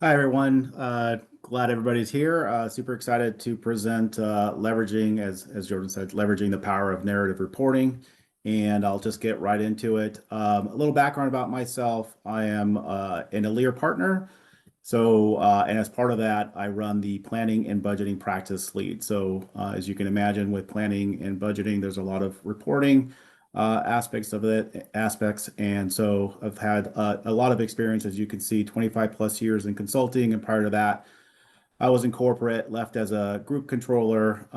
Hi, everyone. Glad everybody's here. Super excited to present leveraging, as Jordan said, leveraging the power of narrative reporting. And I'll just get right into it. A little background about myself. I am an Elire partner. And as part of that, I run the planning and budgeting practice lead. As you can imagine, with planning and budgeting, there's a lot of reporting aspects. And so I've had a lot of experience, as you can see, 25 plus years in consulting. And prior to that, I was in corporate, left as a group controller,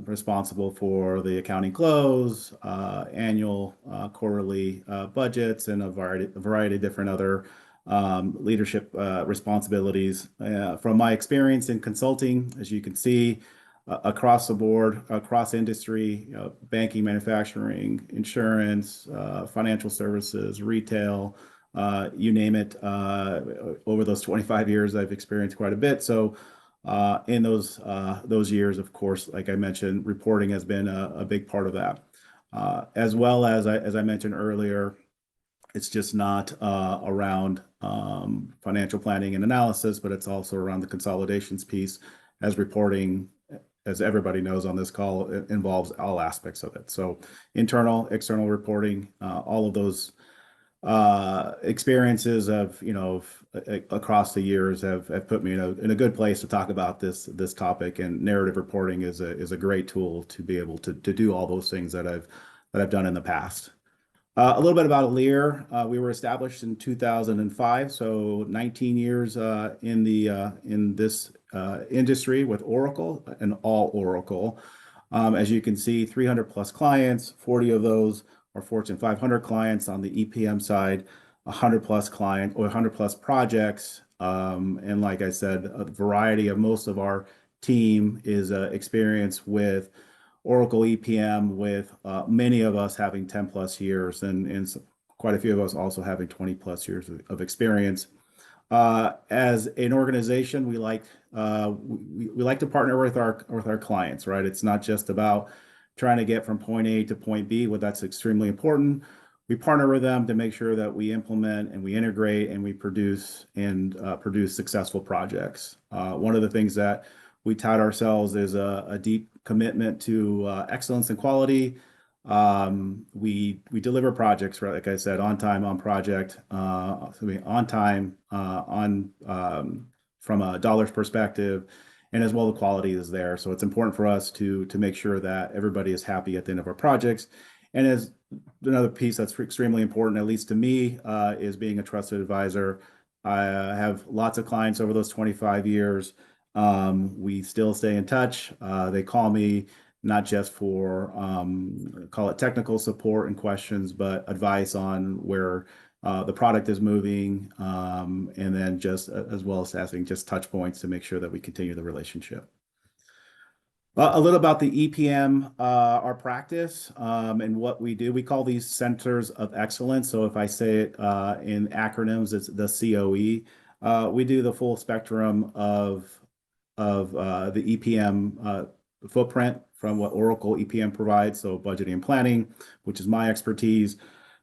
responsible for the accounting close, annual, quarterly budgets, and a variety of different other leadership responsibilities. From my experience in consulting, as you can see, across the board, across industry, banking, manufacturing, insurance, financial services, retail, you name it. Over those 25 years, I've experienced quite a bit. In those years, of course, like I mentioned, reporting has been a big part of that. As well as I mentioned earlier, it's just not around financial planning and analysis, but it's also around the consolidations piece, as reporting, as everybody knows on this call, it involves all aspects of it. So internal, external reporting, all of those experiences across the years have put me in a good place to talk about this topic. And narrative reporting is a great tool to be able to do all those things that I've done in the past. A little bit about Elire. We were established in 2005, so 19 years in this industry with Oracle and all Oracle. As you can see, 300 plus clients, 40 of those are Fortune 500 clients on the EPM side, 100 plus client or 100 plus projects. And like I said, a variety of most of our team is experienced with Oracle EPM, with many of us having 10 plus years and quite a few of us also having 20 plus years of experience. As an organization, we like to partner with our clients, right? It's not just about trying to get from point A to point B. Well, that's extremely important. We partner with them to make sure that we implement and we integrate and we produce successful projects. One of the things that we tout ourselves is a deep commitment to excellence and quality. We deliver projects, right? Like I said, on time, on project, on time, from a dollars perspective, and as well the quality is there. So it's important for us to make sure that everybody is happy at the end of our projects. And as another piece that's extremely important, at least to me, is being a trusted advisor. I have lots of clients over those 25 years. We still stay in touch. They call me not just for call it technical support and questions, but advice on where the product is moving, and then just as well as asking just touch points to make sure that we continue the relationship. A little about the EPM, our practice, and what we do. We call these centers of excellence. So if I say it in acronyms, it's the COE. We do the full spectrum of the EPM footprint from what Oracle EPM provides. So budgeting and planning, which is my expertise,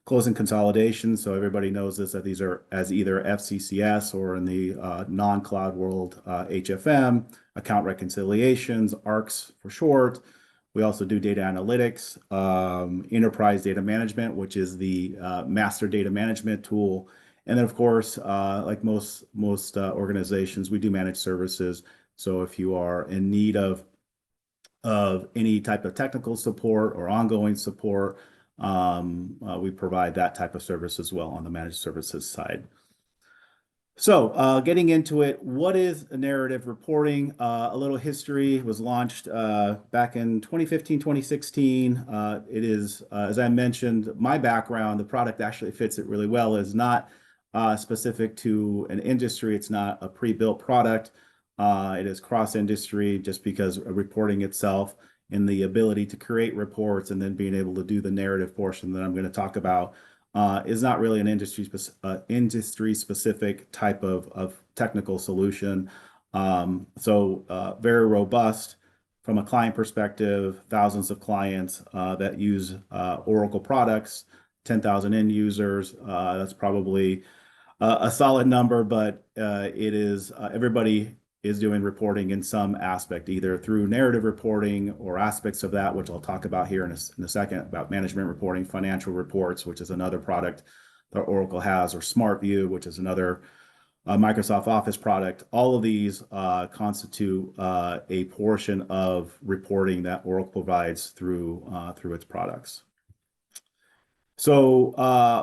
closing consolidation. So everybody knows this, that these are as either FCCS or in the non-cloud world, HFM, account reconciliations, ARCs for short. We also do data analytics, enterprise data management, which is the master data management tool. And then, of course, like most organizations, we do managed services. So if you are in need of any type of technical support or ongoing support, we provide that type of service as well on the managed services side. So getting into it, what is narrative reporting? A little history. Was launched back in 2015, 2016. It is, as I mentioned, my background, the product actually fits it really well, is not specific to an industry. It's not a pre-built product. It is cross-industry, just because reporting itself and the ability to create reports and then being able to do the narrative portion that I'm going to talk about is not really an industry-specific type of technical solution. Very robust from a client perspective, thousands of clients that use Oracle products, 10,000 end users. That's probably a solid number, but it is everybody is doing reporting in some aspect, either through narrative reporting or aspects of that, which I'll talk about here in a second, about management reporting, financial reports, which is another product that Oracle has, or Smart View, which is another Microsoft Office product. All of these constitute a portion of reporting that Oracle provides through its products. So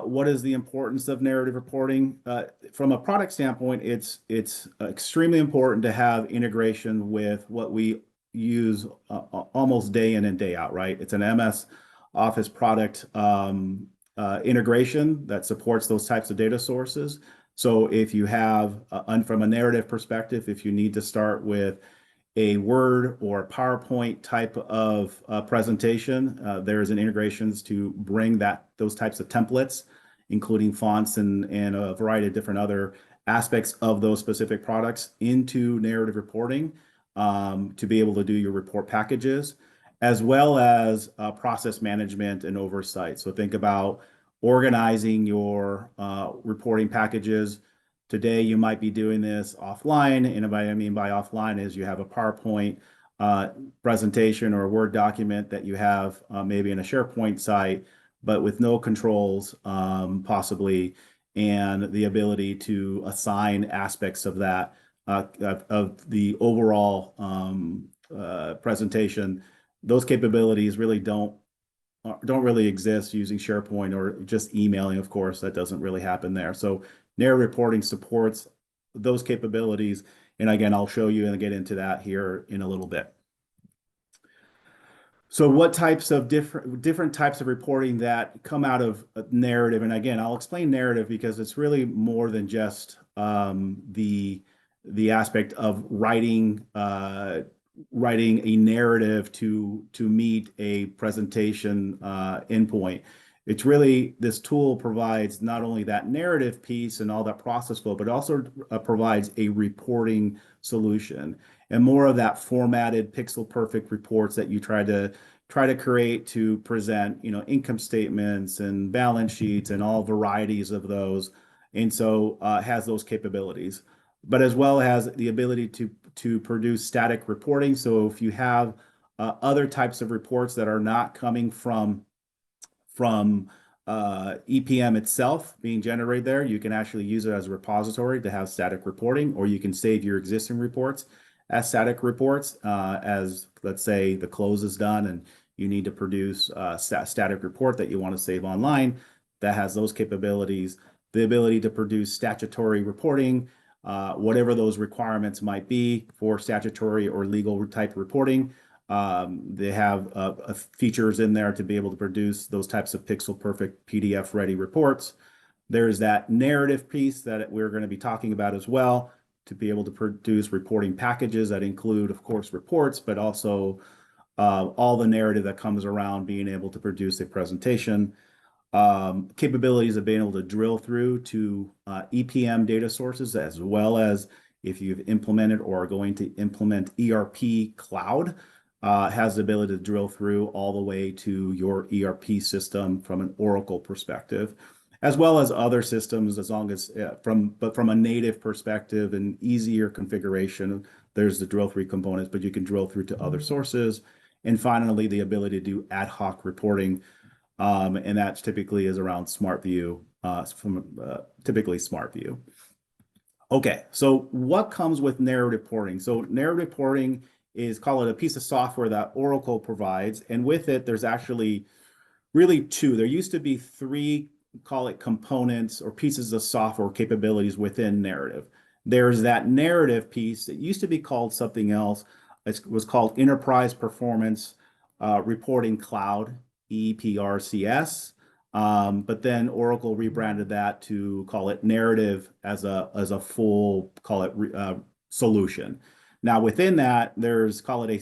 what is the importance of narrative reporting? From a product standpoint, it's extremely important to have integration with what we use almost day in and day out, right? It's an MS Office product integration that supports those types of data sources. So if you have, from a narrative perspective, if you need to start with a Word or PowerPoint type of presentation, there's an integrations to bring those types of templates, including fonts and a variety of different other aspects of those specific products into narrative reporting to be able to do your report packages, as well as process management and oversight. So think about organizing your reporting packages. Today, you might be doing this offline. And what I mean by offline is you have a PowerPoint presentation or a Word document that you have maybe in a SharePoint site, but with no controls possibly, and the ability to assign aspects of that, of the overall presentation. Those capabilities really don't really exist using SharePoint or just emailing. Of course, that doesn't really happen there. So narrative reporting supports those capabilities. And again, I'll show you and get into that here in a little bit. So what types of different types of reporting that come out of narrative? And again, I'll explain narrative because it's really more than just the aspect of writing a narrative to meet a presentation endpoint. It's really, this tool provides not only that narrative piece and all that process flow, but also provides a reporting solution and more of that formatted pixel perfect reports that you try to create to present, income statements and balance sheets and all varieties of those. And so has those capabilities, but as well as the ability to produce static reporting. So if you have other types of reports that are not coming from EPM itself being generated there, you can actually use it as a repository to have static reporting, or you can save your existing reports as static reports as, let's say, the close is done and you need to produce a static report that you want to save online that has those capabilities, the ability to produce statutory reporting, whatever those requirements might be for statutory or legal type reporting. They have features in there to be able to produce those types of pixel perfect PDF ready reports. There's that narrative piece that we're going to be talking about as well, to be able to produce reporting packages that include, of course, reports, but also all the narrative that comes around being able to produce a presentation. Capabilities of being able to drill through to EPM data sources, as well as if you've implemented or are going to implement ERP cloud, has the ability to drill through all the way to your ERP system from an Oracle perspective, as well as other systems, as long as from a native perspective and easier configuration. There's the drill through components, but you can drill through to other sources. And finally, the ability to do ad hoc reporting. And that typically is around Smart View, typically Smart View. Okay, so what comes with narrative reporting? So narrative reporting is, call it a piece of software that Oracle provides. And with it, there's actually really two. There used to be three, call it components or pieces of software capabilities within narrative. There's that narrative piece. It used to be called something else. It was called Enterprise Performance Reporting Cloud, EPRCS. But then Oracle rebranded that to call it narrative as a full, call it solution. Now within that, there's, call it a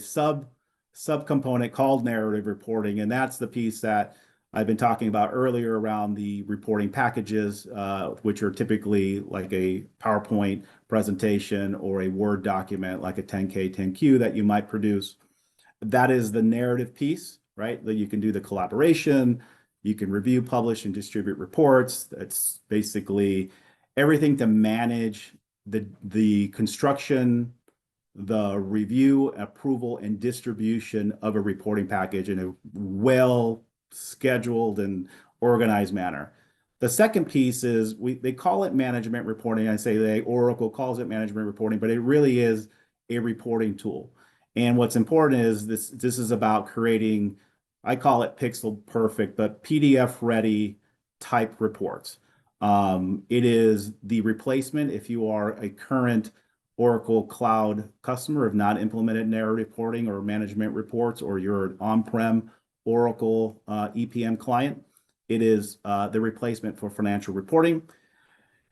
subcomponent called narrative reporting, and that's the piece that I've been talking about earlier around the reporting packages, which are typically like a PowerPoint presentation or a Word document like a 10K, 10Q that you might produce. That is the narrative piece, right? That you can do the collaboration, you can review, publish, and distribute reports. That's basically everything to manage the construction, the review, approval, and distribution of a reporting package in a well scheduled and organized manner. The second piece is they call it management reporting. I say Oracle calls it management reporting, but it really is a reporting tool. And what's important is this is about creating, I call it pixel perfect, but PDF ready type reports. It is the replacement if you are a current Oracle Cloud customer, have not implemented narrative reporting or management reports, or you're an on-prem Oracle EPM client. It is the replacement for financial reporting.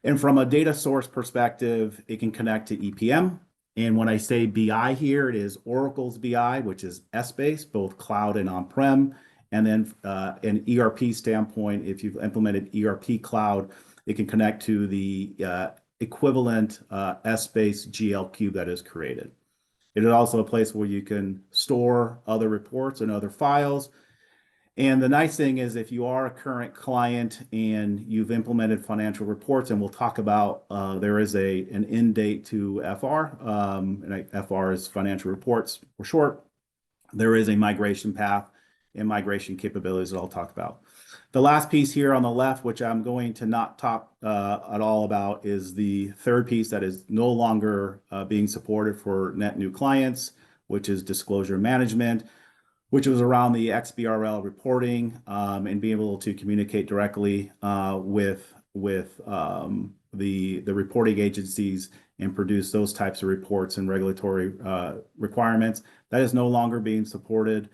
And from a data source perspective, it can connect to EPM. And when I say BI here, it is Oracle's BI, which is S-based, both cloud and on-prem. And then an ERP standpoint, if you've implemented ERP cloud, it can connect to the equivalent S-based GL cube that is created. It is also a place where you can store other reports and other files. And the nice thing is if you are a current client and you've implemented financial reports, and we'll talk about, there is an end date to FR, and FR is financial reports for short. There is a migration path and migration capabilities that I'll talk about. The last piece here on the left, which I'm going to not talk at all about, is the third piece that is no longer being supported for net new clients, which is disclosure management, which was around the XBRL reporting and being able to communicate directly with the reporting agencies and produce those types of reports and regulatory requirements. That is no longer being supported.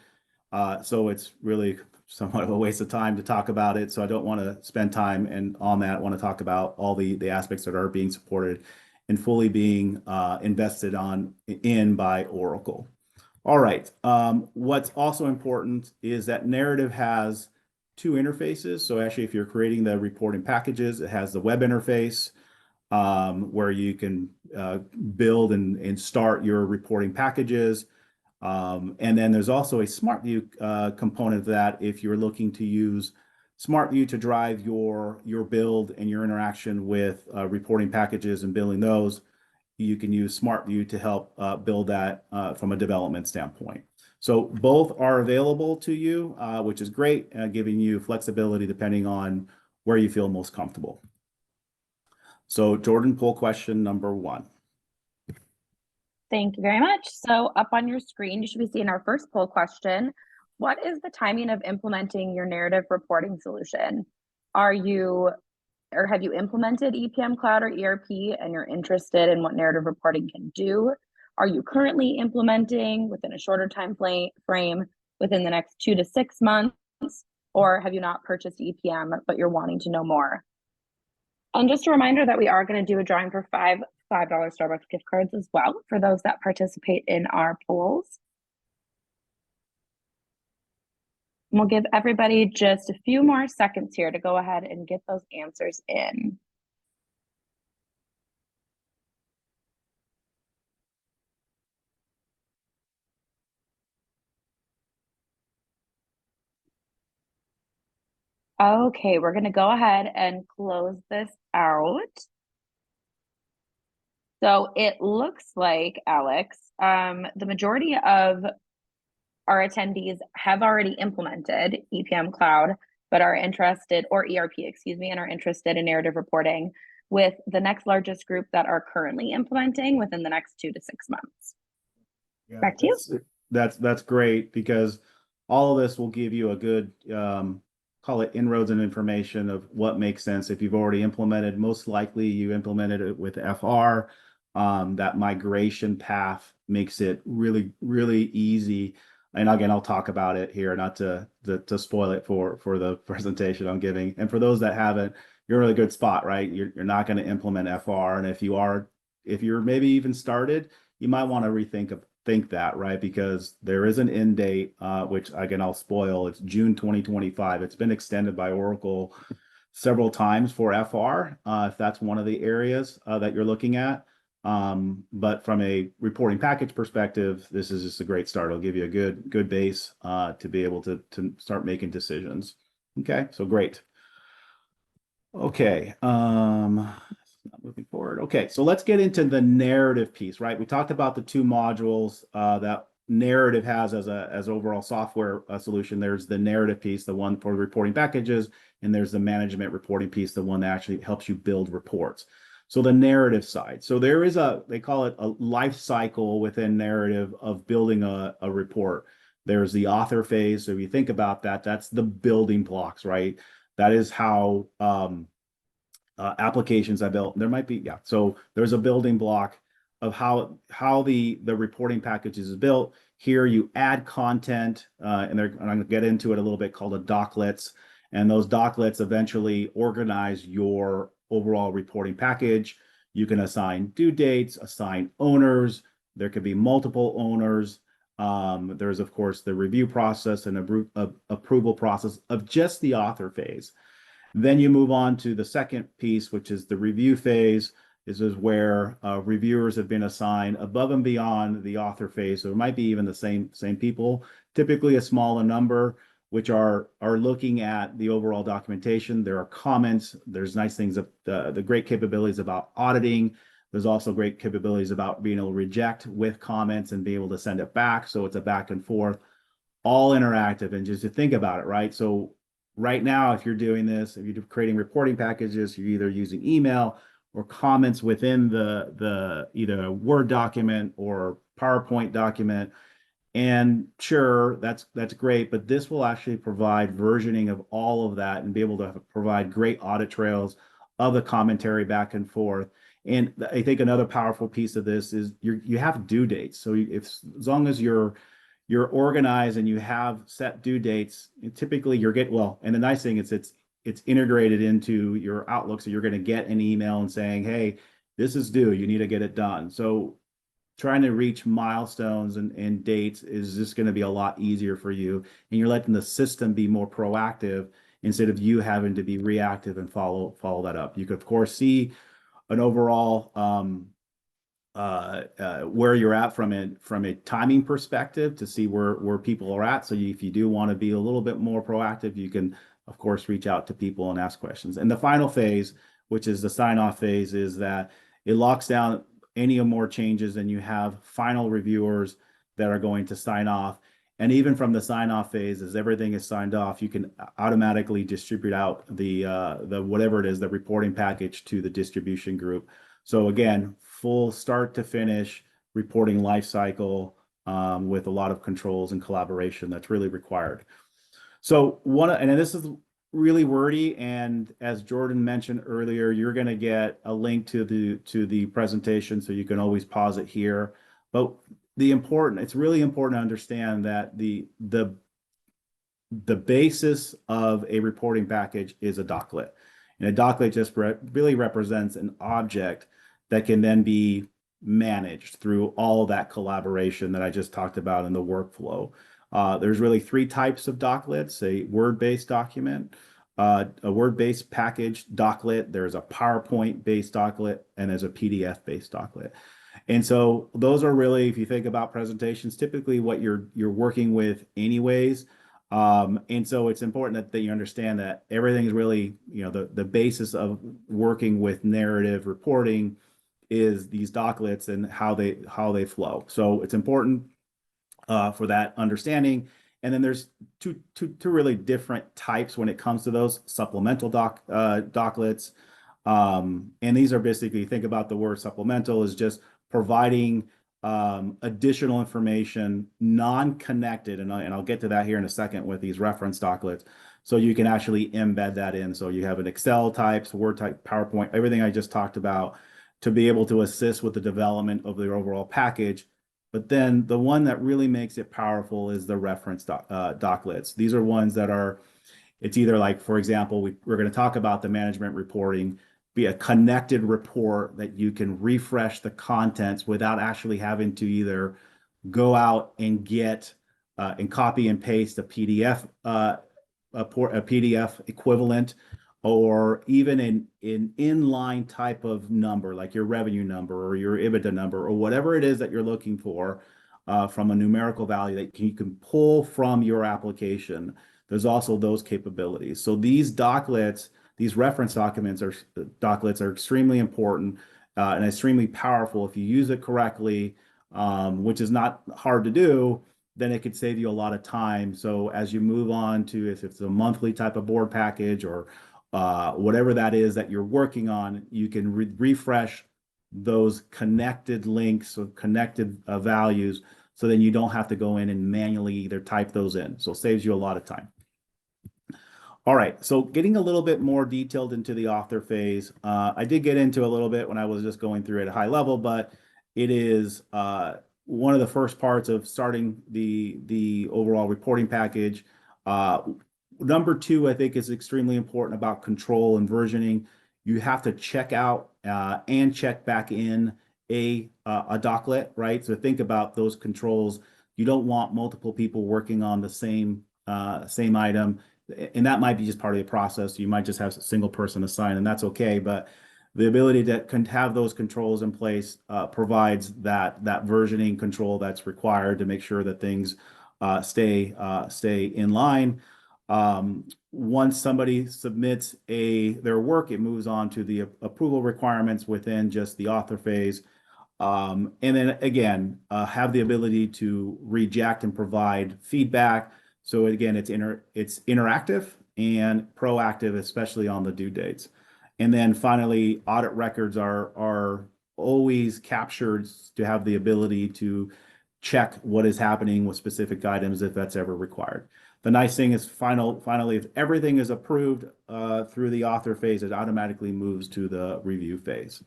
So it's really somewhat of a waste of time to talk about it. So I don't want to spend time on that. I want to talk about all the aspects that are being supported and fully being invested in by Oracle. All right. What's also important is that narrative has two interfaces. So actually, if you're creating the reporting packages, it has the web interface where you can build and start your reporting packages. And then there's also a Smart View component of that if you're looking to use Smart View to drive your build and your interaction with reporting packages and building those. You can use Smart View to help build that from a development standpoint. So both are available to you, which is great, giving you flexibility depending on where you feel most comfortable. So Jordan, poll question number 1. Thank you very much. So up on your screen, you should be seeing our first poll question. What is the timing of implementing your narrative reporting solution? Have you implemented EPM Cloud or ERP and you're interested in what narrative reporting can do? Are you currently implementing within a shorter time frame within the next 2 to 6 months? Or have you not purchased EPM, but you're wanting to know more? And just a reminder that we are going to do a drawing for $5 Starbucks gift cards as well for those that participate in our polls. And we'll give everybody just a few more seconds here to go ahead and get those answers in. Okay, we're going to go ahead and close this out. So it looks like, Alex, the majority of our attendees have already implemented EPM Cloud, but are interested, or ERP, excuse me, and are interested in narrative reporting, with the next largest group that are currently implementing within the next 2 to 6 months. Yeah, back to you. That's great, because all of this will give you a good, call it inroads and information of what makes sense. If you've already implemented, most likely you implemented it with FR. That migration path makes it really, really easy. And again, I'll talk about it here, not to spoil it for the presentation I'm giving. And for those that haven't, you're in a really good spot, right? You're not going to implement FR. And if you're maybe even started, you might want to think that, right? Because there is an end date, which again, I'll spoil. It's June 2025. It's been extended by Oracle several times for FR, if that's one of the areas that you're looking at. But from a reporting package perspective, this is just a great start. It'll give you a good base to be able to start making decisions. Okay, so great. Okay, let Moving forward. Okay, so let's get into the narrative piece, right? We talked about the two modules that narrative has as overall software solution. There's the narrative piece, the one for reporting packages, and there's the management reporting piece, the one that actually helps you build reports. So the narrative side. So there is they call it a life cycle within narrative of building a report. There's the author phase. So if you think about that, that's the building blocks, right? That is how applications I built. There might be, yeah. So there's a building block of how the reporting package is built. Here you add content, and I'm going to get into it a little bit, called a doclets. And those doclets eventually organize your overall reporting package. You can assign due dates, assign owners. There could be multiple owners. There's, of course, the review process and approval process of just the author phase. Then you move on to the second piece, which is the review phase. This is where reviewers have been assigned above and beyond the author phase. So it might be even the same people, typically a smaller number, which are looking at the overall documentation. There are comments. There's nice things, the great capabilities about auditing. There's also great capabilities about being able to reject with comments and be able to send it back. So it's a back and forth, all interactive. And just to think about it, right? So right now, if you're doing this, if you're creating reporting packages, you're either using email or comments within the either a Word document or PowerPoint document. And sure, that's great, but this will actually provide versioning of all of that and be able to provide great audit trails of the commentary back and forth. And I think another powerful piece of this is you have due dates. So as long as you're organized and you have set due dates, typically and the nice thing is it's integrated into your Outlook. So you're going to get an email and saying, hey, this is due, you need to get it done. So trying to reach milestones and dates is just going to be a lot easier for you. And you're letting the system be more proactive instead of you having to be reactive and follow that up. You could, of course, see an overall where you're at from a timing perspective to see where people are at. So if you do want to be a little bit more proactive, you can, of course, reach out to people and ask questions. And the final phase, which is the sign-off phase, is that it locks down any more changes and you have final reviewers that are going to sign off. And even from the sign-off phase, as everything is signed off, you can automatically distribute out the whatever it is, the reporting package to the distribution group. So again, full start to finish reporting lifecycle with a lot of controls and collaboration that's really required. So and this is really wordy, and as Jordan mentioned earlier, you're going to get a link to the presentation, so you can always pause it here. But it's really important to understand that the basis of a reporting package is a doclet. And a doclet just really represents an object that can then be managed through all of that collaboration that I just talked about in the workflow. There's really three types of doclets: a Word-based document, a Word-based package doclet, there's a PowerPoint-based doclet, and there's a PDF-based doclet. And so those are really, if you think about presentations, typically what you're working with anyways. And so it's important that you understand that everything is really, the basis of working with narrative reporting is these doclets and how they flow. So it's important for that understanding. And then there's two really different types when it comes to those supplemental doclets. And these are basically, think about the word supplemental is just providing additional information, non-connected, and I'll get to that here in a second with these reference doclets. So you can actually embed that in. So you have an Excel types, Word type, PowerPoint, everything I just talked about to be able to assist with the development of the overall package. But then the one that really makes it powerful is the reference doclets. These are ones that it's either like, for example, we're going to talk about the management reporting, be a connected report that you can refresh the contents without actually having to either go out and get and copy and paste a PDF, a PDF equivalent, or even an inline type of number, like your revenue number or your EBITDA number, or whatever it is that you're looking for from a numerical value that you can pull from your application. There's also those capabilities. So these doclets these reference doclets are extremely important and extremely powerful if you use it correctly, which is not hard to do. Then it could save you a lot of time. So as you move on to, if it's a monthly type of board package or whatever that is that you're working on, you can refresh those connected links or connected values. So then you don't have to go in and manually either type those in. So it saves you a lot of time. All right, so getting a little bit more detailed into the author phase. I did get into a little bit when I was just going through at a high level, but it is one of the first parts of starting the overall reporting package. Number two, I think, is extremely important about control and versioning. You have to check out and check back in a doclet, right? So think about those controls. You don't want multiple people working on the same item, and that might be just part of the process. You might just have a single person assigned, and that's okay. But the ability to have those controls in place provides that versioning control that's required to make sure that things stay in line. Once somebody submits their work, it moves on to the approval requirements within just the author phase. And then again, have the ability to reject and provide feedback. So again, it's interactive and proactive, especially on the due dates. And then finally, audit records are always captured to have the ability to check what is happening with specific items if that's ever required. The nice thing is finally, if everything is approved through the author phase, it automatically moves to the review phase.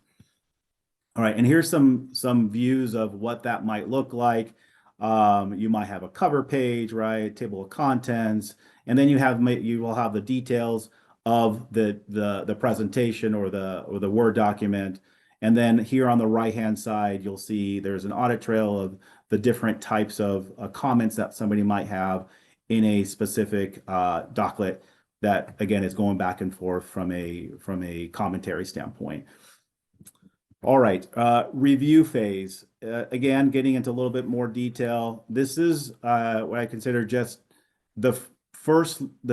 All right, and here's some views of what that might look like. You might have a cover page, right? Table of contents, and then you will have the details of the presentation or the Word document. And then here on the right-hand side, you'll see there's an audit trail of the different types of comments that somebody might have in a specific doclet that, again, is going back and forth from a commentary standpoint. All right, review phase. Again, getting into a little bit more detail. This is what I consider just the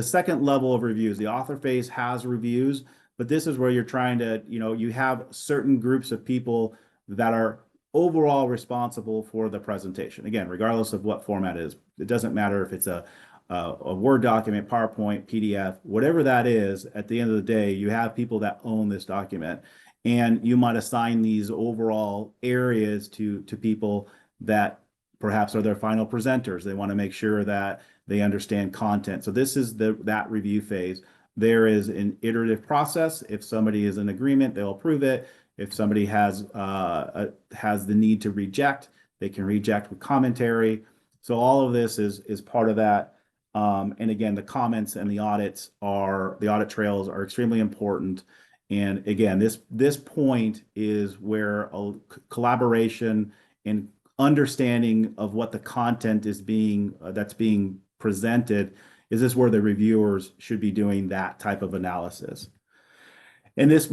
second level of reviews. The author phase has reviews, but this is where you're trying to, you have certain groups of people that are overall responsible for the presentation. Again, regardless of what format it is, it doesn't matter if it's a Word document, PowerPoint, PDF, whatever that is. At the end of the day, you have people that own this document. And you might assign these overall areas to people that perhaps are their final presenters. They want to make sure that they understand content. So this is that review phase. There is an iterative process. If somebody is in agreement, they'll approve it. If somebody has the need to reject, they can reject with commentary. So all of this is part of that. And again, the comments and the audit trails are extremely important. And again, this point is where a collaboration and understanding of what the content is that's being presented is where the reviewers should be doing that type of analysis. And this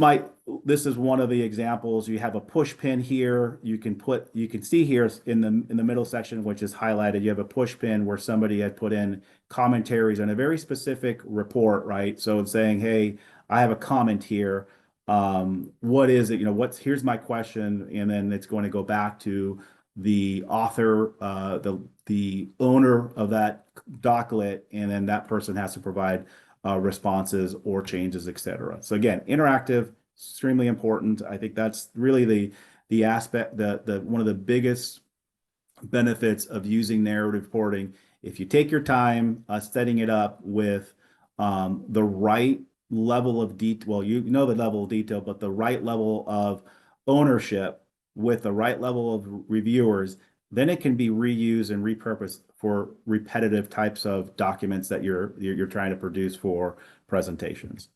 is one of the examples. You have a push pin here. You can see here in the middle section, which is highlighted, you have a push pin where somebody had put in commentaries on a very specific report, right? So it's saying, hey, I have a comment here. What is it? Here's my question. And then it's going to go back to the author, the owner of that doclet, and then that person has to provide responses or changes, etc. So again, interactive, extremely important. I think that's really the aspect, one of the biggest benefits of using narrative reporting. If you take your time setting it up with the right level of detail, well, the level of detail, but the right level of ownership with the right level of reviewers, then it can be reused and repurposed for repetitive types of documents that you're trying to produce for presentations.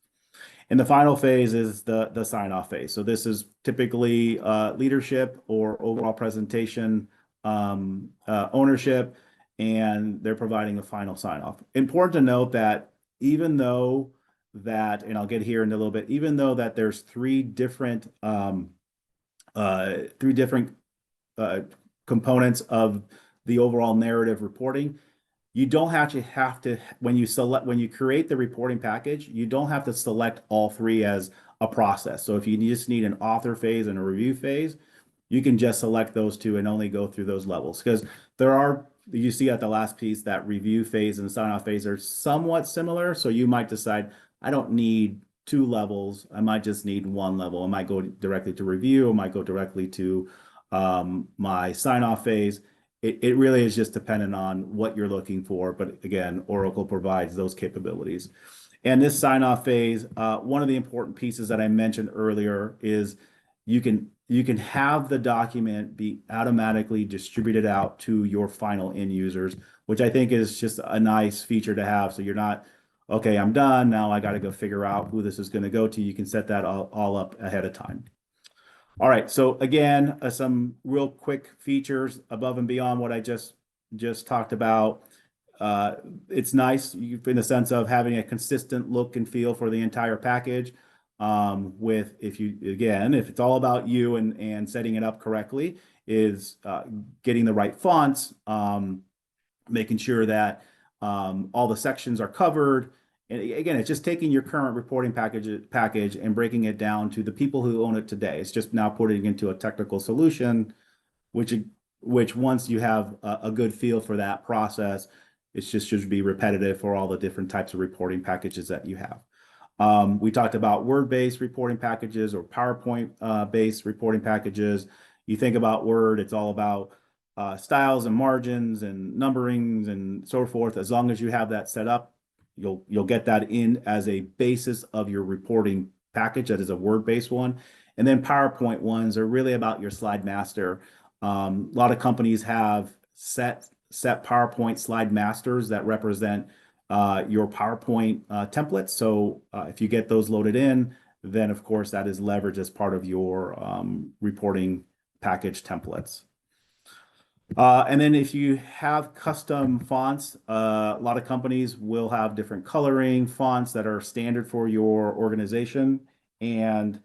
And the final phase is the sign-off phase. So this is typically leadership or overall presentation ownership, and they're providing a final sign-off. Important to note that even though that, and I'll get here in a little bit, even though that there's three different components of the overall narrative reporting, You don't actually have to, when you create the reporting package, you don't have to select all three as a process. So if you just need an author phase and a review phase, you can just select those two and only go through those levels. Because you see at the last piece that review phase and sign off phase are somewhat similar. So you might decide, I don't need two levels. I might just need one level. I might go directly to review. I might go directly to my sign off phase. It really is just dependent on what you're looking for. But again, Oracle provides those capabilities. And this sign off phase, one of the important pieces that I mentioned earlier is you can have the document be automatically distributed out to your final end users, which I think is just a nice feature to have. So you're not, okay, I'm done. Now I got to go figure out who this is going to go to. You can set that all up ahead of time. All right, so again, some real quick features above and beyond what I just talked about. It's nice in the sense of having a consistent look and feel for the entire package. If it's all about you and setting it up correctly, is getting the right fonts, making sure that all the sections are covered. And again, it's just taking your current reporting package and breaking it down to the people who own it today. It's just now putting it into a technical solution, which once you have a good feel for that process, it just should be repetitive for all the different types of reporting packages that you have. We talked about Word-based reporting packages or PowerPoint-based reporting packages. You think about Word, it's all about styles and margins and numberings and so forth. As long as you have that set up, you'll get that in as a basis of your reporting package that is a Word-based one. And then PowerPoint ones are really about your slide master. A lot of companies have set PowerPoint slide masters that represent your PowerPoint templates. So if you get those loaded in, then of course that is leveraged as part of your reporting package templates. And then if you have custom fonts, a lot of companies will have different coloring fonts that are standard for your organization. And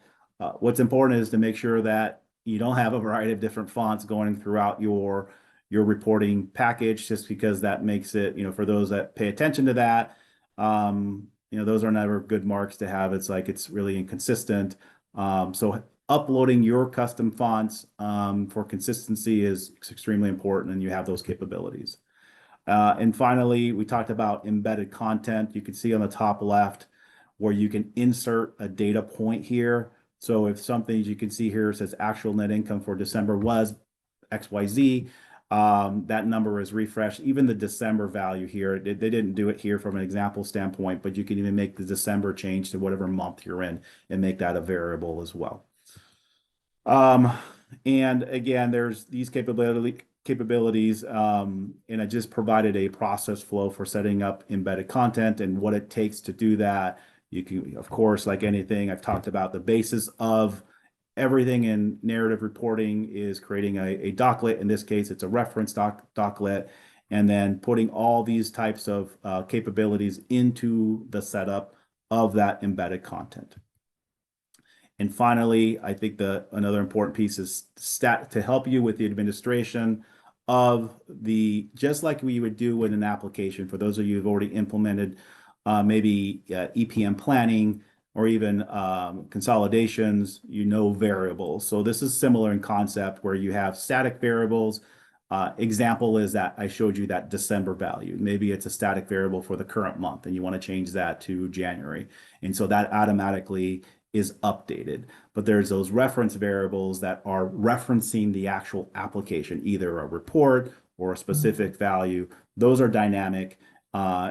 what's important is to make sure that you don't have a variety of different fonts going throughout your reporting package, just because that makes it, for those that pay attention to that, those are never good marks to have. It's really inconsistent. So uploading your custom fonts for consistency is extremely important, and you have those capabilities. And finally, we talked about embedded content. You can see on the top left where you can insert a data point here. So if something, you can see here, says actual net income for December was XYZ, that number is refreshed. Even the December value here, they didn't do it here from an example standpoint, but you can even make the December change to whatever month you're in and make that a variable as well. And again, there's these capabilities, and I just provided a process flow for setting up embedded content and what it takes to do that. You can, of course, like anything, I've talked about the basis of everything in narrative reporting is creating a doclet. In this case, it's a reference doclet, and then putting all these types of capabilities into the setup of that embedded content. And finally, I think another important piece is to help you with the administration of just like we would do with an application. For those of you who've already implemented maybe EPM planning or even consolidations, variables. So this is similar in concept where you have static variables. Example is that I showed you that December value. Maybe it's a static variable for the current month and you want to change that to January. And so that automatically is updated. But there's those reference variables that are referencing the actual application, either a report or a specific value. Those are dynamic,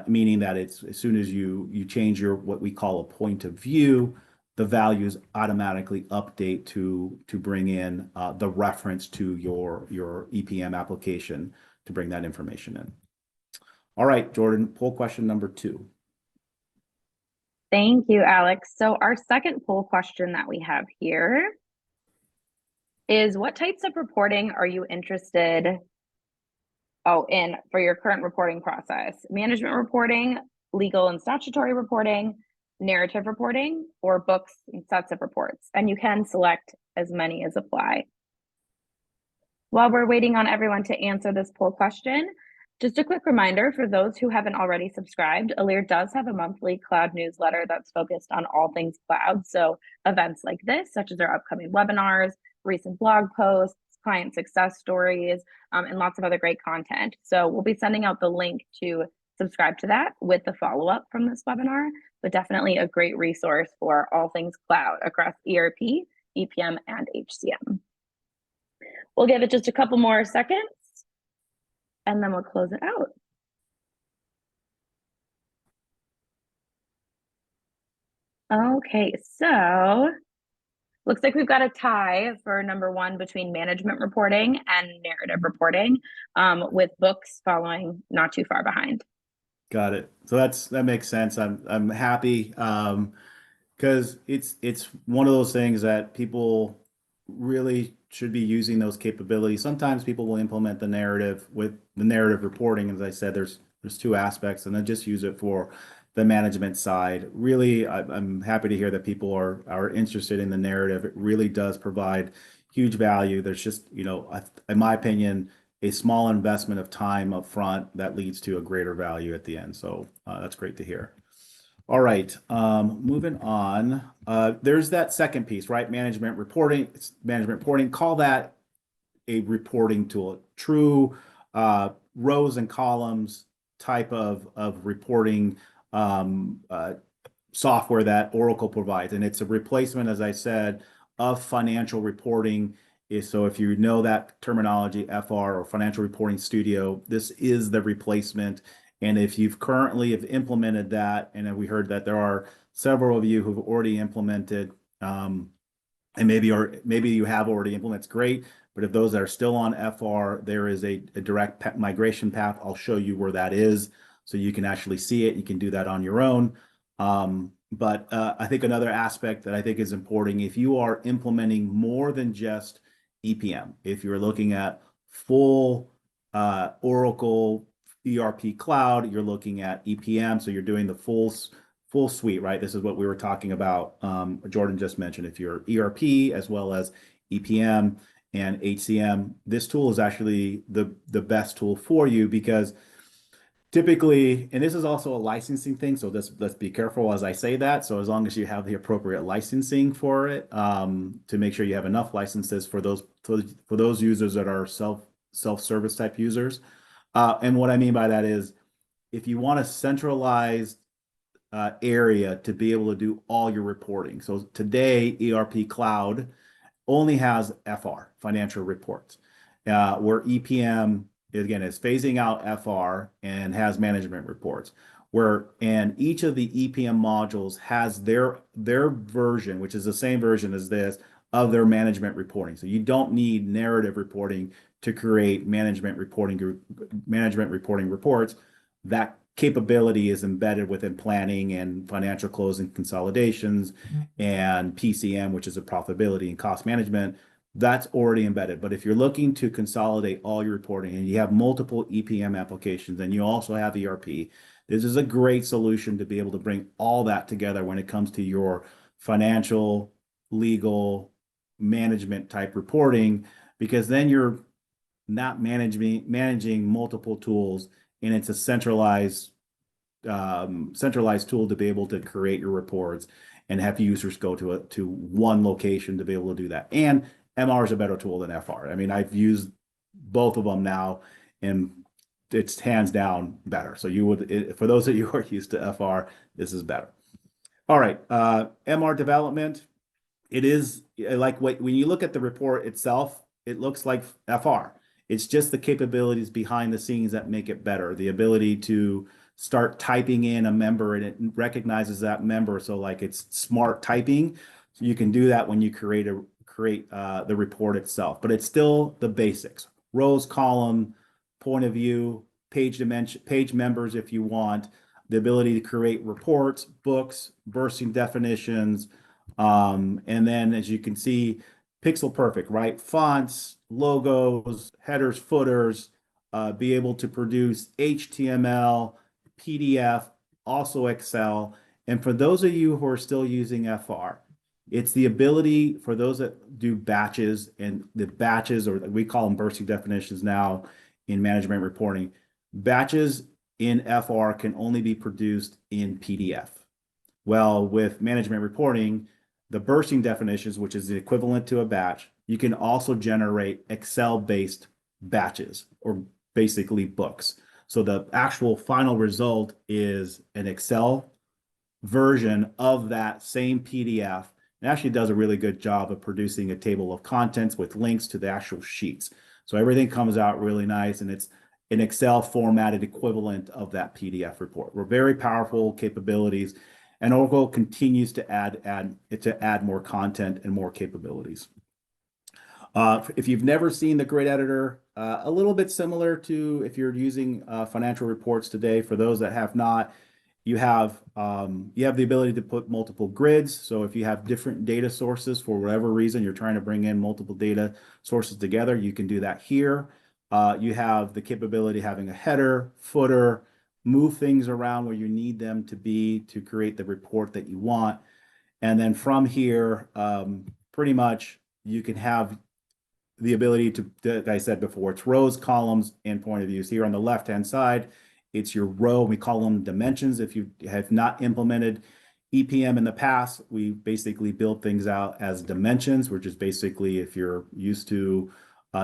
meaning that it's as soon as you change what we call a point of view, the values automatically update to bring in the reference to your EPM application to bring that information in. All right, Jordan, poll question number 2. Thank you, Alex. So our second poll question that we have here is, what types of reporting are you interested in for your current reporting process? Management reporting, legal and statutory reporting, narrative reporting, or books and sets of reports? And you can select as many as apply. While we're waiting on everyone to answer this poll question, Just a quick reminder for those who haven't already subscribed, Elire does have a monthly cloud newsletter that's focused on all things cloud. So events like this, such as our upcoming webinars, recent blog posts, client success stories, and lots of other great content. So we'll be sending out the link to subscribe to that with the follow-up from this webinar, but definitely a great resource for all things cloud across ERP, EPM, and HCM. We'll give it just a couple more seconds and then we'll close it out. Okay, so looks like we've got a tie for number one between management reporting and narrative reporting, with books following not too far behind. Got it. So that makes sense. I'm happy because it's one of those things that people really should be using those capabilities. Sometimes people will implement the narrative with the narrative reporting. As I said, there's two aspects, and then just use it for the management side. Really, I'm happy to hear that people are interested in the narrative. It really does provide huge value. There's just, in my opinion, a small investment of time up front that leads to a greater value at the end. So that's great to hear. All right, moving on. There's that second piece, right? Management reporting. Call that a reporting tool. True rows and columns type of reporting software that Oracle provides, and it's a replacement, as I said, of financial reporting. So if you know that terminology, FR or Financial Reporting Studio, this is the replacement. And if you've currently have implemented that, and we heard that there are several of you who've already implemented, and maybe you have already implemented, it's great. But if those that are still on FR, there is a direct migration path. I'll show you where that is, so you can actually see it. You can do that on your own. But I think another aspect that I think is important, if you are implementing more than just EPM, if you're looking at full Oracle ERP cloud, you're looking at EPM, so you're doing the full suite, right? This is what we were talking about. Jordan just mentioned, if you're ERP as well as EPM and HCM, this tool is actually the best tool for you, because typically, and this is also a licensing thing, so let's be careful as I say that. So as long as you have the appropriate licensing for it, to make sure you have enough licenses for those users that are self-service type users. And what I mean by that is, if you want a centralized area to be able to do all your reporting. So today, ERP Cloud only has FR, financial reports, where EPM, again, is phasing out FR and has management reports, and each of the EPM modules has their version, which is the same version as this, of their management reporting. So you don't need narrative reporting to create management reporting reports. That capability is embedded within planning and financial closing consolidations and PCM, which is a profitability and cost management. That's already embedded. But if you're looking to consolidate all your reporting and you have multiple EPM applications and you also have ERP, this is a great solution to be able to bring all that together when it comes to your financial, legal, management type reporting, because then you're not managing multiple tools, and it's a centralized tool to be able to create your reports and have users go to one location to be able to do that. And MR is a better tool than FR. I mean, I've used both of them now, and it's hands down better. So for those of you who are used to FR, this is better. All right, MR development. It is like when you look at the report itself, it looks like FR. It's just the capabilities behind the scenes that make it better. The ability to start typing in a member and it recognizes that member. So like it's smart typing. So you can do that when you create the report itself, but it's still the basics: rows, column, point of view, page dimension, page members if you want, the ability to create reports, books, bursting definitions, and then as you can see, pixel perfect, right? Fonts, logos, headers, footers, be able to produce HTML, PDF, also Excel. And for those of you who are still using FR, it's the ability for those that do batches, and the batches, or we call them bursting definitions now in management reporting. batches in FR can only be produced in PDF. Well, with management reporting, the bursting definitions, which is the equivalent to a batch, you can also generate Excel-based batches, or basically books. So the actual final result is an Excel version of that same PDF. It actually does a really good job of producing a table of contents with links to the actual sheets. So everything comes out really nice, and it's an Excel formatted equivalent of that PDF report. We're very powerful capabilities, and Oracle continues to add more content and more capabilities. If you've never seen the grid editor, a little bit similar to if you're using financial reports today. For those that have not, you have the ability to put multiple grids. So if you have different data sources for whatever reason, you're trying to bring in multiple data sources together, you can do that here. You have the capability of having a header, footer, move things around where you need them to be to create the report that you want. And then from here, pretty much you can have the ability to, like I said before, it's rows, columns, and point of views. Here on the left-hand side, it's your row. We call them dimensions. If you have not implemented EPM in the past, we basically build things out as dimensions, which is basically, if you're used to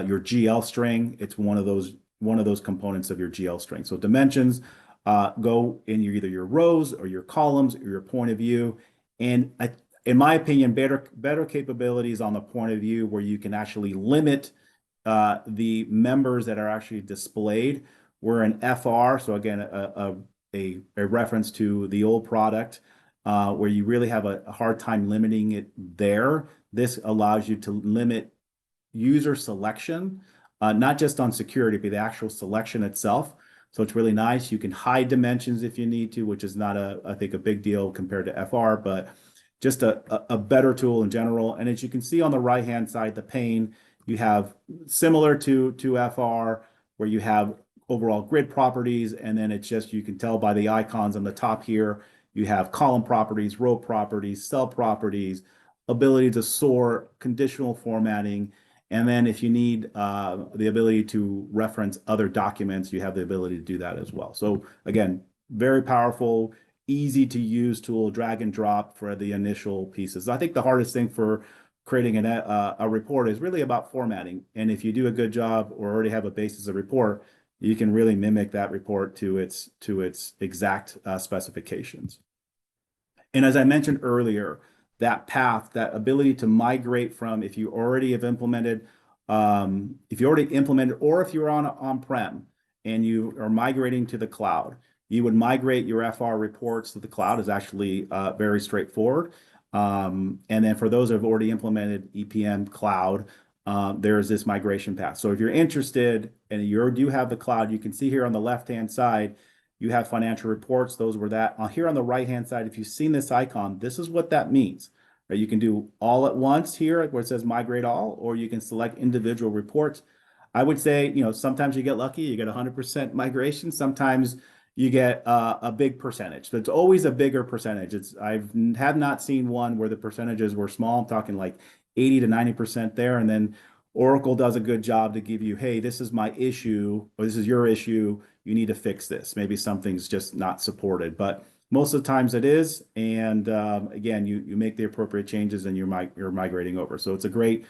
your GL string, it's one of those components of your GL string. So dimensions go in either your rows or your columns or your point of view. And in my opinion, better capabilities on the point of view where you can actually limit the members that are actually displayed. We're an FR, so again, a reference to the old product where you really have a hard time limiting it there. This allows you to limit user selection, not just on security, but the actual selection itself. So it's really nice. You can hide dimensions if you need to, which is not I think, a big deal compared to FR, but just a better tool in general. And as you can see on the right-hand side, the pane, you have similar to FR, where you have overall grid properties, and then it's just, you can tell by the icons on the top here, you have column properties, row properties, cell properties, ability to sort, conditional formatting, and then if you need the ability to reference other documents, you have the ability to do that as well. So again, very powerful, easy to use tool, drag and drop for the initial pieces. I think the hardest thing for creating a report is really about formatting. And if you do a good job or already have a basis of report, you can really mimic that report to its exact specifications. And as I mentioned earlier, that path, that ability to migrate from, if you already have implemented, or if you're on-prem and you are migrating to the cloud, you would migrate your FR reports to the cloud. Is actually very straightforward. And then for those who have already implemented EPM cloud, there's this migration path. So if you're interested and you do have the cloud, you can see here on the left-hand side, you have financial reports. Those were that. Here on the right-hand side, if you've seen this icon, this is what that means. Right? You can do all at once here where it says migrate all, or you can select individual reports. I would say, sometimes you get lucky, you get 100% migration. Sometimes you get a big percentage. But it's always a bigger percentage. I have not seen one where the percentages were small. I'm talking like 80 to 90% there. And then Oracle does a good job to give you, hey, this is my issue, or this is your issue. You need to fix this. Maybe something's just not supported, but most of the times it is. And again, you make the appropriate changes and you're migrating over. So it's a great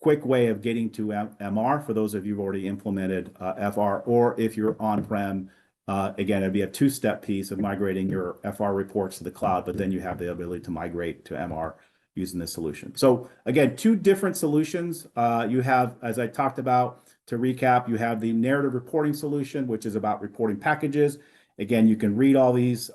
quick way of getting to MR for those of you who've already implemented FR, or if you're on-prem, again, it'd be a two-step piece of migrating your FR reports to the cloud, but then you have the ability to migrate to MR using this solution. So again, two different solutions. You have, as I talked about, to recap, you have the narrative reporting solution, which is about reporting packages. Again, you can read all these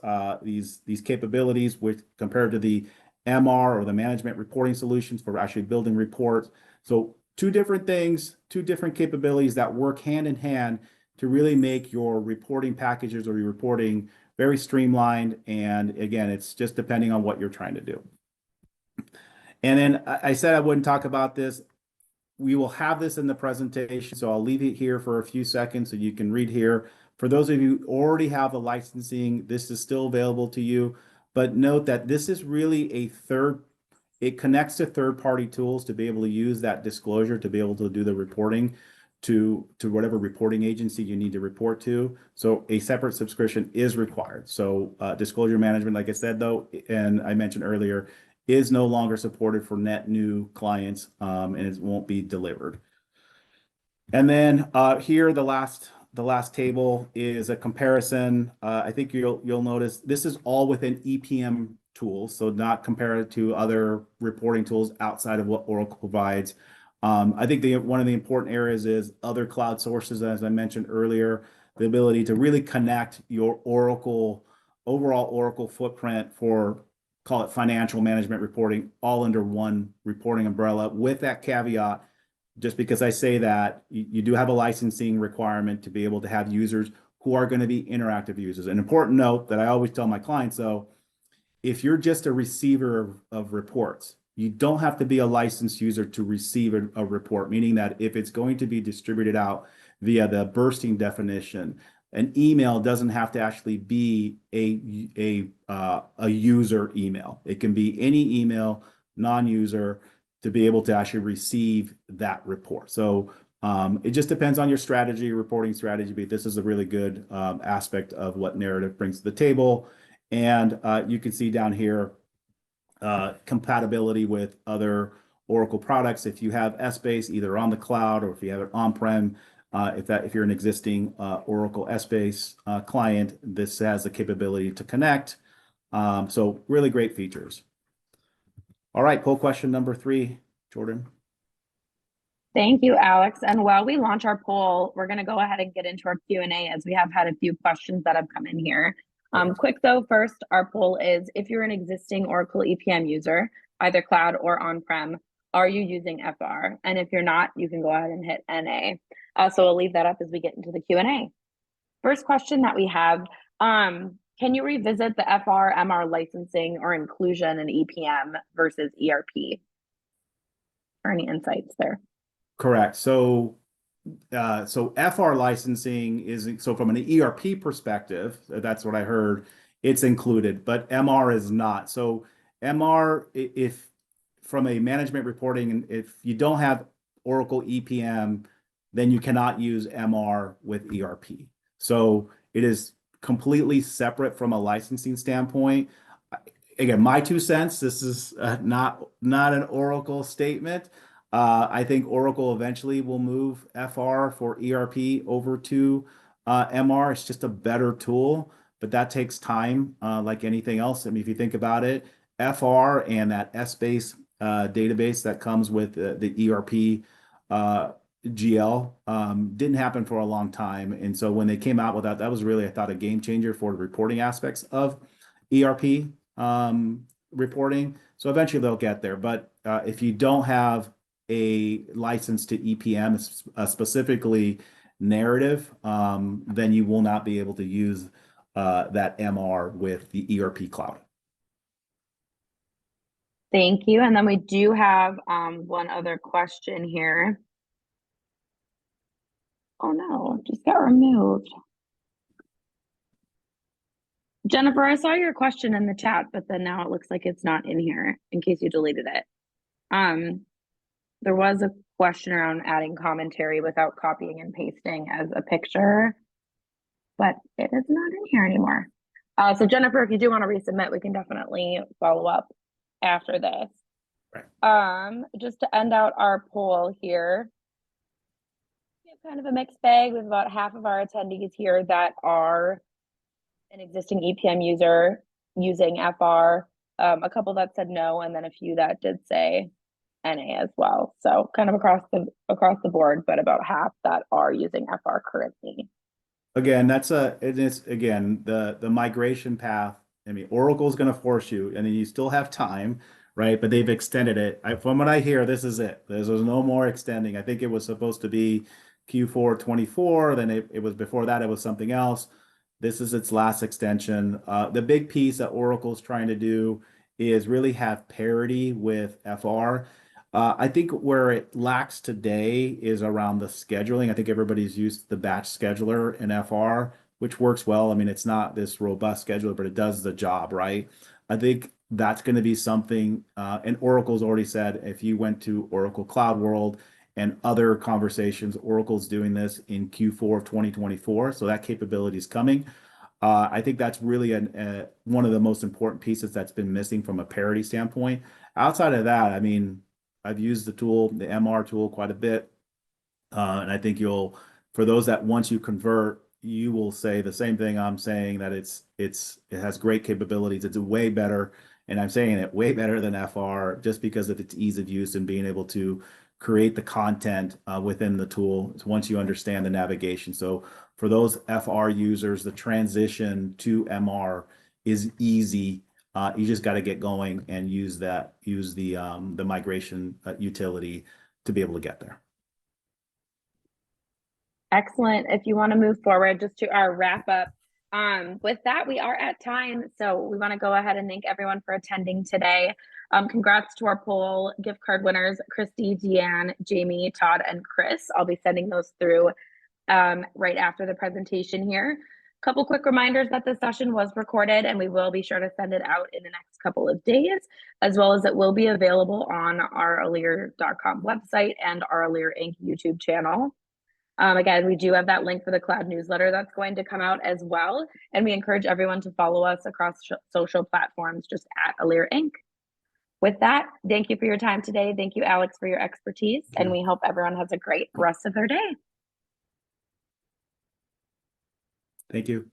capabilities compared to the MR or the management reporting solutions for actually building reports. So two different things, two different capabilities that work hand in hand to really make your reporting packages or your reporting very streamlined. And again, it's just depending on what you're trying to do. And then I said I wouldn't talk about this. We will have this in the presentation, so I'll leave it here for a few seconds so you can read here. For those of you who already have the licensing, this is still available to you. But note that this is really it connects to third-party tools to be able to use that disclosure, to be able to do the reporting. to whatever reporting agency you need to report to. So a separate subscription is required. So disclosure management, like I said, though, and I mentioned earlier, is no longer supported for net new clients, and it won't be delivered. And then here, the last table is a comparison. I think you'll notice this is all within EPM tools, so not compared to other reporting tools outside of what Oracle provides. I think one of the important areas is other cloud sources, as I mentioned earlier, the ability to really connect your overall Oracle footprint for, call it financial management reporting, all under one reporting umbrella. With that caveat, just because I say that, you do have a licensing requirement to be able to have users who are going to be interactive users. An important note that I always tell my clients, though, if you're just a receiver of reports, you don't have to be a licensed user to receive a report, meaning that if it's going to be distributed out via the bursting definition, an email doesn't have to actually be a user email. It can be any email, non-user, to be able to actually receive that report. So it just depends on your strategy, reporting strategy, but this is a really good aspect of what Narrative brings to the table. And you can see down here compatibility with other Oracle products. If you have Essbase either on the cloud or if you have it on-prem, if you're an existing Oracle Essbase client, this has the capability to connect. So really great features. All right, poll question number 3, Jordan. Thank you, Alex. And while we launch our poll, we're going to go ahead and get into our Q&A as we have had a few questions that have come in here. Quick though, first, our poll is, if you're an existing Oracle EPM user, either cloud or on-prem, are you using FR? And if you're not, you can go ahead and hit NA. So we'll leave that up as we get into the Q&A. First question that we have, can you revisit the FR, MR licensing or inclusion in EPM versus ERP? Or any insights there? Correct. So FR licensing is, so from an ERP perspective, that's what I heard, it's included, but MR is not. So MR, if from a management reporting, if you don't have Oracle EPM, then you cannot use MR with ERP. So it is completely separate from a licensing standpoint. Again, my 2 cents, this is not an Oracle statement. I think Oracle eventually will move FR for ERP over to MR. It's just a better tool, but that takes time, like anything else. I mean, if you think about it, FR and that Essbase database that comes with the ERP GL didn't happen for a long time. And so when they came out with that, that was really, I thought, a game changer for the reporting aspects of ERP reporting. So eventually they'll get there. But if you don't have a license to EPM, specifically Narrative, then you will not be able to use that MR with the ERP cloud. Thank you. And then we do have one other question here. Oh no, just got removed. Jennifer, I saw your question in the chat, but then now it looks like it's not in here in case you deleted it. There was a question around adding commentary without copying and pasting as a picture, but it is not in here anymore. So Jennifer, if you do want to resubmit, we can definitely follow up after this. Right. Just to end out our poll here, we have kind of a mixed bag with about half of our attendees here that are an existing EPM user using FR, a couple that said no, and then a few that did say NA as well. So kind of across the board, but about half that are using FR currently. Again, again, the migration path. I mean, Oracle is going to force you, and then you still have time, right? But they've extended it. From what I hear, this is it. There's no more extending. I think it was supposed to be Q4 24. Then it was before that, it was something else. This is its last extension. The big piece that Oracle is trying to do is really have parity with FR. I think where it lacks today is around the scheduling. I think everybody's used the batch scheduler in FR, which works well. I mean, it's not this robust scheduler, but it does the job, right? I think that's going to be something, and Oracle's already said, if you went to Oracle Cloud World and other conversations. Oracle's doing this in Q4 of 2024, so that capability is coming. I think that's really one of the most important pieces that's been missing from a parity standpoint. Outside of that, I mean, I've used the tool, the MR tool, quite a bit. And I think for those that once you convert, you will say the same thing I'm saying, that it has great capabilities. It's way better, and I'm saying it way better than FR, just because of its ease of use and being able to create the content within the tool once you understand the navigation. So for those FR users, the transition to MR is easy. You just got to get going and use the migration utility to be able to get there. Excellent. If you want to move forward just to our wrap up, with that, we are at time. So we want to go ahead and thank everyone for attending today. Congrats to our poll gift card winners, Christy, Deanne, Jamie, Todd, and Chris. I'll be sending those through right after the presentation here. A couple quick reminders that this session was recorded, and we will be sure to send it out in the next couple of days, as well as it will be available on our Elire.com website and our Elire Inc. YouTube channel. Again, we do have that link for the cloud newsletter that's going to come out as well. And we encourage everyone to follow us across social platforms, just at Elire Inc. With that, thank you for your time today. Thank you, Alex, for your expertise. And we hope everyone has a great rest of their day. Thank you.